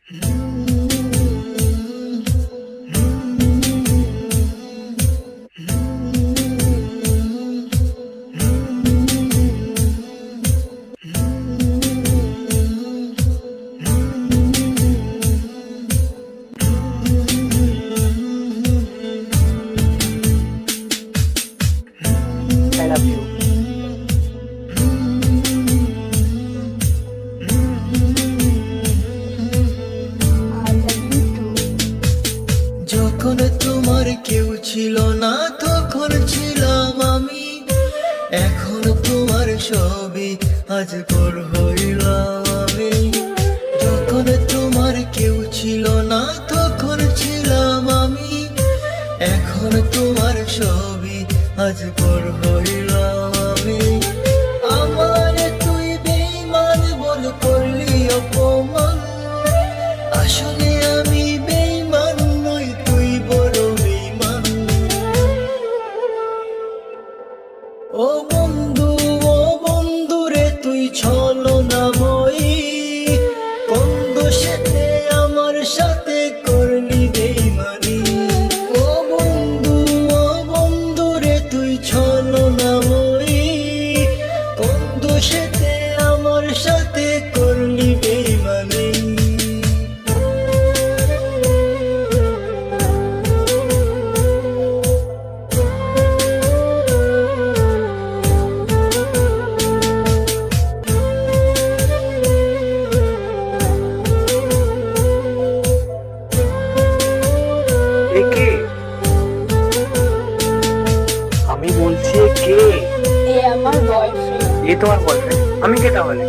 I love you. যখন তোমার কেউ ছিল না তখন ছিলাম আমি, এখন তোমার সবই আজ পর হইলাম আমি। যখন তোমার কেউ ছিল না তখন ছিলাম আমি, এখন তোমার সবই আজ পর হইলাম আমি। আমার তুই বেঈমান বল করলি অপমান, আসলে আমি বেঈমান নই, তুই বড় বেঈমান। ও বন্ধু, ও বন্ধু রে তুই ছলনাময়ী, কোন দোষেতে আমার সাথে করলি বেঈমানি। ও বন্ধু, ও বন্ধু রে তুই ছলনাময়ী, কোন দোষেতে আমার সাথে করলি বেঈমানি। এ কে? আমি বলছি এ কে? এ আমার বয়ফ্রেন্ড। এ তোমার বয়ফ্রেন্ড? আমি কে তাহলে?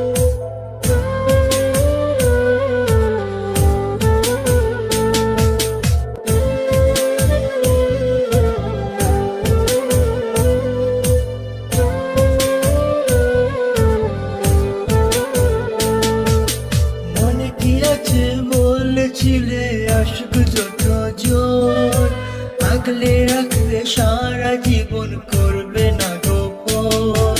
মনে কি আছে বলেছিলে আশক যত জোর, আগলে রাখবে সারা জীবন করবে না গোপন।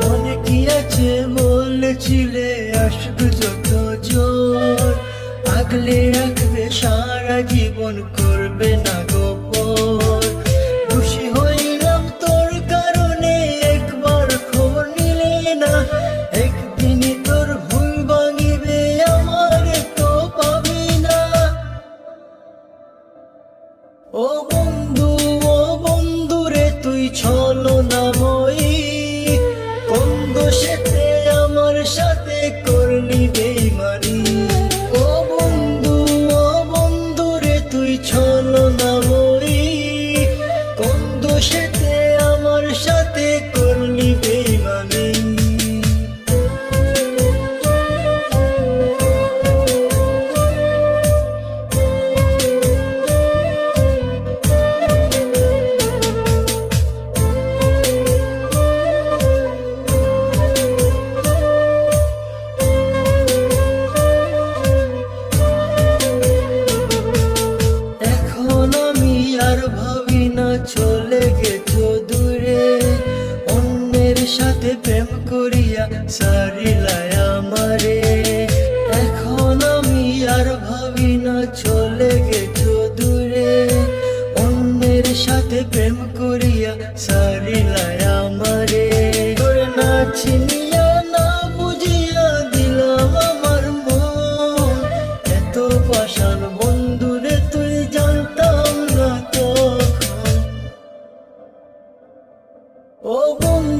মনে কি আছে বলেছিলে আশক যত জোর, আগলে রাখবে সারা জীবন করবে না গোপন। খুশি হইলাম তোর কারণে, একবার খবর নিলে না, একদিনই তোর ভুল ভাঙিবে আমার তো পাবি না। ও বন্ধু, ও বন্ধু রে তুই ছলনাময়ী, কোন দোষেতে আমার সাথে করলি বেঈমানি। ও বন্ধু, ও বন্ধু রে তুই ছলনাময়ী, কোন দোষেতে আমার সাথে করলি বেঈমানি। এখন আমি আর ভাবি না চলে গেছো দূরে, অন্যের সাথে প্রেম করিয়া সারিলাই আমারে। এখন আমি আর ভাবি না চলে গেছো দূরে, অন্যের সাথে প্রেম করিয়া সারিলাই আমারে। তোর না চিনিয়া না বুঝিয়া দিলাম আমার মন, এত পাষাণ বন্ধুরে তুই জানতাম না তখন। ও বন্ধু,